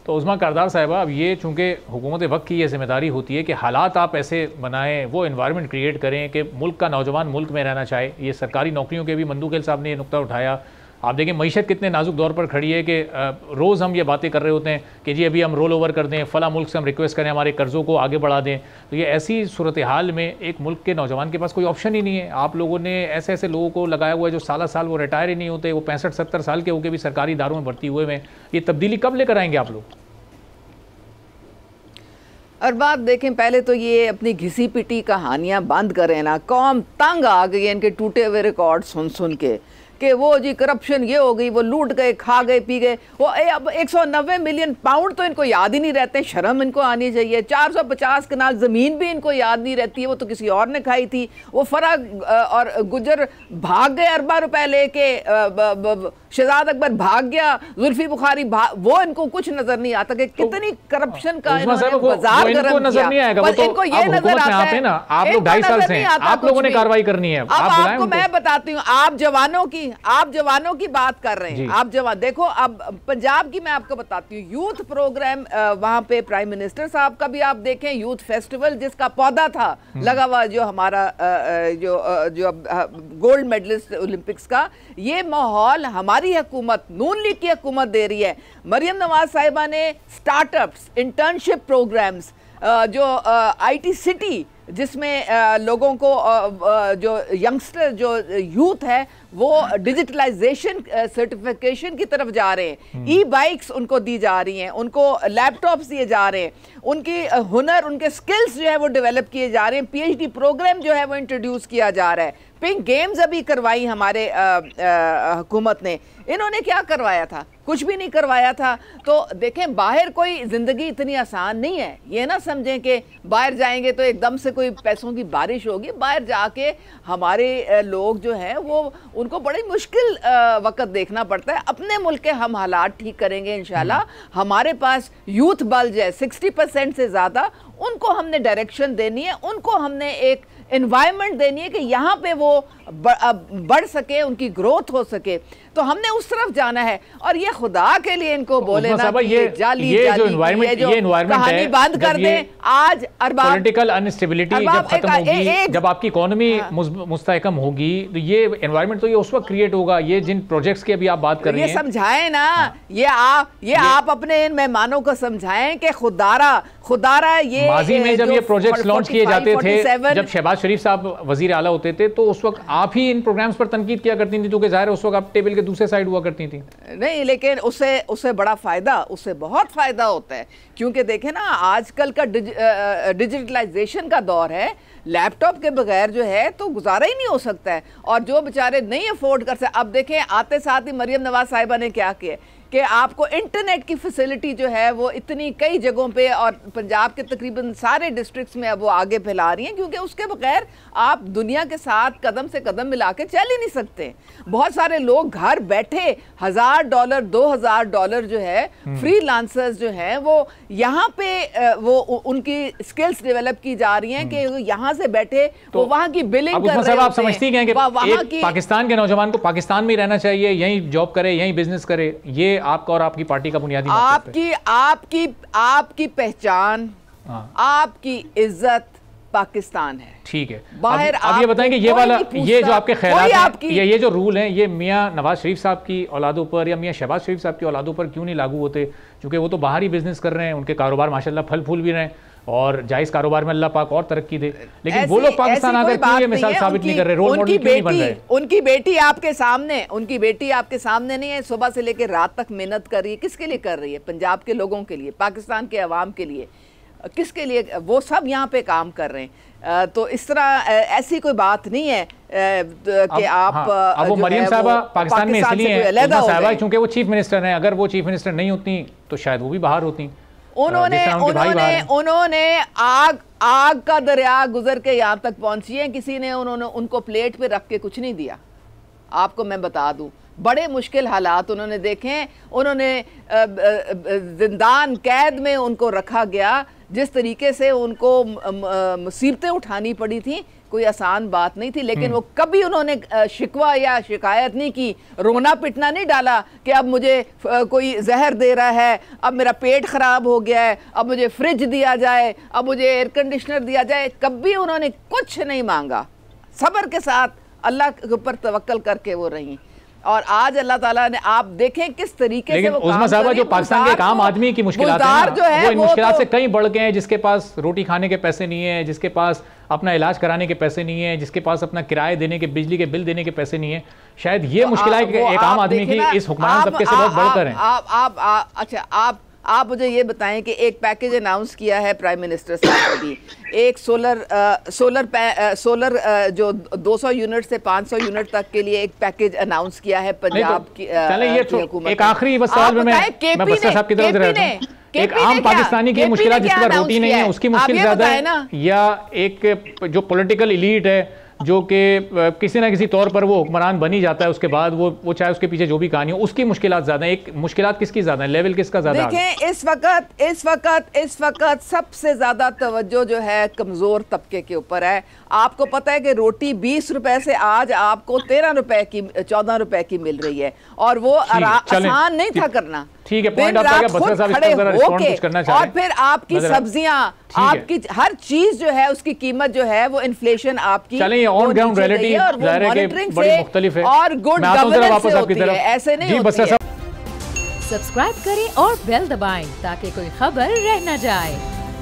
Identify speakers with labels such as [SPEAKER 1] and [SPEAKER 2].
[SPEAKER 1] तो उस्मा कारदार साहिबा, अब ये चूँकि हुकूमत वक्त की ये जिम्मेदारी होती है कि हालात आप ऐसे बनाएं, वो इन्वायरमेंट क्रिएट करें कि मुल्क का नौजवान मुल्क में रहना चाहे। ये सरकारी नौकरियों के भी मंदूखेल साहब ने ये नुक्ता उठाया। आप देखें मईशत कितने नाजुक दौर पर खड़ी है कि रोज़ हम ये बातें कर रहे होते हैं कि जी अभी हम रोल ओवर कर दें, फ़ला मुल्क से हम रिक्वेस्ट करें हमारे कर्ज़ों को आगे बढ़ा दें। तो ये ऐसी सूरत हाल में एक मुल्क के नौजवान के पास कोई ऑप्शन ही नहीं है। आप लोगों ने ऐसे ऐसे लोगों को लगाया हुआ है जो साल साल वो रिटायर ही नहीं होते, वो 65-70 साल के होकर भी सरकारी इदारों में भर्ती हुए हैं। ये तब्दीली कब लेकर आएंगे आप लोग?
[SPEAKER 2] और बात देखें, पहले तो ये अपनी घिसी पिटी कहानियां बंद करें ना। कौम तंग आ गई है इनके टूटे हुए रिकॉर्ड सुन सुन के कि वो जी करप्शन ये हो गई, वो लूट गए, खा गए, पी गए। वो अब 190 मिलियन पाउंड तो इनको याद ही नहीं रहते। शर्म इनको आनी चाहिए। 450 कनाल ज़मीन भी इनको याद नहीं रहती है, वो तो किसी और ने खाई थी। वो फराग और गुजर भाग गए अरबा रुपए लेके, शहजाद अकबर भाग गया, जुल्फी बुखारी वो इनको कुछ नजर नहीं आता कि कितनी करप्शन का बाजार
[SPEAKER 1] नजर नहीं आएगा। इनको ये नजर आता है ना, आप लोग 2.5 साल से आप लोगों ने कार्रवाई करनी है।
[SPEAKER 2] आपको मैं बताती हूँ, आप जवानों की बात कर रहे हैं। आप जवान देखो, अब पंजाब की मैं आपको बताती हूँ, यूथ प्रोग्राम वहां पे प्राइम मिनिस्टर साहब का भी आप देखें, यूथ फेस्टिवल जिसका पौधा था लगा हुआ, जो हमारा जो गोल्ड मेडलिस्ट ओलंपिक्स का, ये माहौल हमारी हुकूमत, नून लीग की हुकूमत दे रही है। मरियम नवाज साहिबा ने स्टार्टअप्स, इंटर्नशिप प्रोग्राम्स, जो IT सिटी जिसमें लोगों को जो यंगस्टर जो यूथ है वो डिजिटलाइजेशन सर्टिफिकेशन की तरफ जा रहे हैं। E-बाइक्स उनको दी जा रही हैं, उनको लैपटॉप्स दिए जा रहे हैं, उनकी हुनर, उनके स्किल्स जो है वो डेवलप किए जा रहे हैं। PhD प्रोग्राम जो है वो इंट्रोड्यूस किया जा रहा है। पिंक गेम्स अभी करवाई हमारे हुकूमत ने। इन्होंने क्या करवाया था? कुछ भी नहीं करवाया था। तो देखें, बाहर कोई ज़िंदगी इतनी आसान नहीं है। ये ना समझें कि बाहर जाएंगे तो एकदम से कोई पैसों की बारिश होगी। बाहर जाके हमारे लोग जो हैं वो, उनको बड़ी मुश्किल वक्त देखना पड़ता है। अपने मुल्क के हम हालात ठीक करेंगे इंशाल्लाह। हमारे पास यूथ बल जो है 60% से ज़्यादा, उनको हमने डायरेक्शन देनी है, उनको हमने एक एनवायरनमेंट देनी है कि यहाँ पे वो बढ़ सके, उनकी ग्रोथ हो सके। तो हमने उस तरफ जाना है। और ये खुदा के लिए इनको बोले ना कि ये जाली
[SPEAKER 1] जो एनवायरनमेंट
[SPEAKER 2] कहानी बंद कर दें। आज
[SPEAKER 1] पॉलिटिकल अनस्टेबिलिटी जब खत्म होगी, जब आपकी इकोनॉमी मुस्तहकम होगी, तो ये एनवायरनमेंट तो ये उस वक्त क्रिएट होगा। ये जिन प्रोजेक्ट्स की अभी आप बात कर रही हैं,
[SPEAKER 2] ये समझाएं ना। ये आप अपने इन मेहमानों को समझाएं कि खुदारा ये
[SPEAKER 1] माजी में जब ये प्रोजेक्ट्स लॉन्च किए जाते थे, जब शहबाज शरीफ साहब वजीर आला होते थे, तो उस वक्त आप ही इन प्रोग्राम्स पर तनकीद किया करती थी, क्योंकि जाहिर है उस वक्त आप टेबल के दूसरे साइड हुआ करती थी।
[SPEAKER 2] नहीं, लेकिन उससे बड़ा फायदा, उससे बहुत फायदा होता है। क्योंकि देखें ना, आजकल का डिजिटलाइजेशन का दौर है। लैपटॉप के बगैर जो है तो गुजारा ही नहीं हो सकता है। और जो बेचारे नहीं अफोर्ड कर सकते, अब देखें आते साथ ही मरियम नवाज साहिबा ने क्या किया कि आपको इंटरनेट की फैसिलिटी जो है वो इतनी कई जगहों पे, और पंजाब के तकरीबन सारे डिस्ट्रिक्ट्स में अब वो आगे फैला रही हैं। क्योंकि उसके बगैर आप दुनिया के साथ कदम से कदम मिला के चल ही नहीं सकते। बहुत सारे लोग घर बैठे $1000 $2000 जो है फ्रीलांसर्स जो हैं वो यहाँ पे वो उनकी स्किल्स डेवलप की जा रही हैं कि यहाँ से बैठे तो वो वहाँ की बिलिंग कर रहे हैं।
[SPEAKER 1] आप समझती हैं कि पाकिस्तान के नौजवान को पाकिस्तान में रहना चाहिए, यहीं जॉब करे, यहीं बिजनेस करे? ये आपका और आपकी पार्टी का बुनियादी
[SPEAKER 2] आपकी पहचान, आपकी इज्जत पाकिस्तान है।
[SPEAKER 1] ठीक है। बाहर अब ये बताएं कि ये वाला, ये जो आपके ख्यालात हैं, ये जो रूल हैं, ये मियां नवाज शरीफ साहब की औलादों पर या मियां शहबाज शरीफ साहब की औलादों पर क्यों नहीं लागू होते? क्योंकि वो तो बाहर ही बिजनेस कर रहे हैं, उनके कारोबार माशाल्लाह फल फूल भी रहे हैं, और जायज कारोबार में अल्लाह पाक और तरक्की दे। लेकिन वो लोग पाकिस्तान आकर क्यों ये मिसाल साबित नहीं कर रहे, रोल मॉडल क्यों नहीं बन रहे?
[SPEAKER 2] उनकी बेटी आपके सामने नहीं है। सुबह से लेकर रात तक मेहनत कर रही है। किसके लिए कर रही है? पंजाब के लोगों के लिए, पाकिस्तान के अवाम के लिए। किसके लिए? वो सब यहाँ पे काम कर रहे हैं। तो इस तरह ऐसी कोई बात नहीं है कि आप
[SPEAKER 1] अब वो मरियम साहबा पाकिस्तान में इसलिए क्योंकि वो चीफ मिनिस्टर हैं। अगर वो चीफ मिनिस्टर नहीं होती तो शायद वो भी बाहर होती।
[SPEAKER 2] उन्होंने आग का दरिया गुजर के यहाँ तक पहुंची है। किसी ने उनको प्लेट पे रख के कुछ नहीं दिया। आपको मैं बता दूं, बड़े मुश्किल हालात उन्होंने देखे। उन्होंने जिंदान कैद में उनको रखा गया, जिस तरीके से उनको मुसीबतें उठानी पड़ी थी। कोई आसान बात नहीं थी, लेकिन वो कभी उन्होंने शिकवा या शिकायत नहीं की, रोना पिटना नहीं डाला कि अब मुझे कोई जहर दे रहा है, अब मेरा पेट खराब हो गया है, अब मुझे फ्रिज दिया जाए, अब मुझे एयर कंडीशनर दिया जाए। कभी उन्होंने कुछ नहीं मांगा, सब्र के साथ अल्लाह के ऊपर तवक्कल करके वो रही। और आज अल्लाह ताला ने, आप देखें किस तरीके से वो
[SPEAKER 1] उस्मा साहबा, जो पाकिस्तान के एक आम आदमी की मुश्किलात है, वो इन मुश्किलात से कहीं बढ़ गए हैं। जिसके पास रोटी खाने के पैसे नहीं है, जिसके पास अपना इलाज कराने के पैसे नहीं है, जिसके पास अपना किराए देने के, बिजली के बिल देने के पैसे नहीं है, शायद ये मुश्किलात एक आम आदमी की इस हुक्मरान तबके से बहुत बढ़कर है।
[SPEAKER 2] अच्छा, आप मुझे ये बताएं कि एक पैकेज अनाउंस किया है प्राइम मिनिस्टर साहब ने, एक सोलर जो 200 यूनिट से 500 यूनिट तक के लिए एक पैकेज अनाउंस किया है पंजाब की हुकूमत।
[SPEAKER 1] एक आखिरी बस सवाल में मैं बस्सा साहब की तरफ रहता हूं, एक आम पाकिस्तानी की मुश्किल जिसका रोटी नहीं है उसकी मुश्किल ज्यादा है, या एक जो पॉलिटिकल इलीट है जो कि किसी ना किसी तौर पर वो हुक्मरान बनी जाता है, उसके बाद वो चाहे उसके पीछे जो भी कहानी हो, उसकी मुश्किलात ज़्यादा है? एक मुश्किलात किसकी ज़्यादा है, लेवल किसका ज़्यादा है?
[SPEAKER 2] देखें, इस वक्त सबसे ज़्यादा तवज्जो जो है कमज़ोर तबके के ऊपर है। आपको पता है कि रोटी 20 रुपए से आज आपको 13 रुपए की, 14 रुपए की मिल रही है, और वो आसान नहीं था करना।
[SPEAKER 1] ठीक है, पॉइंट आपका क्या, बसरा साहब इस पर जरा रिस्पॉन्ड कुछ करना चाह रहे हैं?
[SPEAKER 2] और फिर आपकी सब्जियां, आपकी हर चीज जो है उसकी कीमत जो है वो इन्फ्लेशन आपकी,
[SPEAKER 1] चलिए ऑन ग्राउंड रियलिटी मॉनिटरिंग बड़ी मुख्तलिफ है
[SPEAKER 2] और गुड गवर्नेंस से होती है, ऐसे नहीं होती है।
[SPEAKER 3] सब्सक्राइब करें और बेल दबाएं ताकि कोई खबर रह न जाए।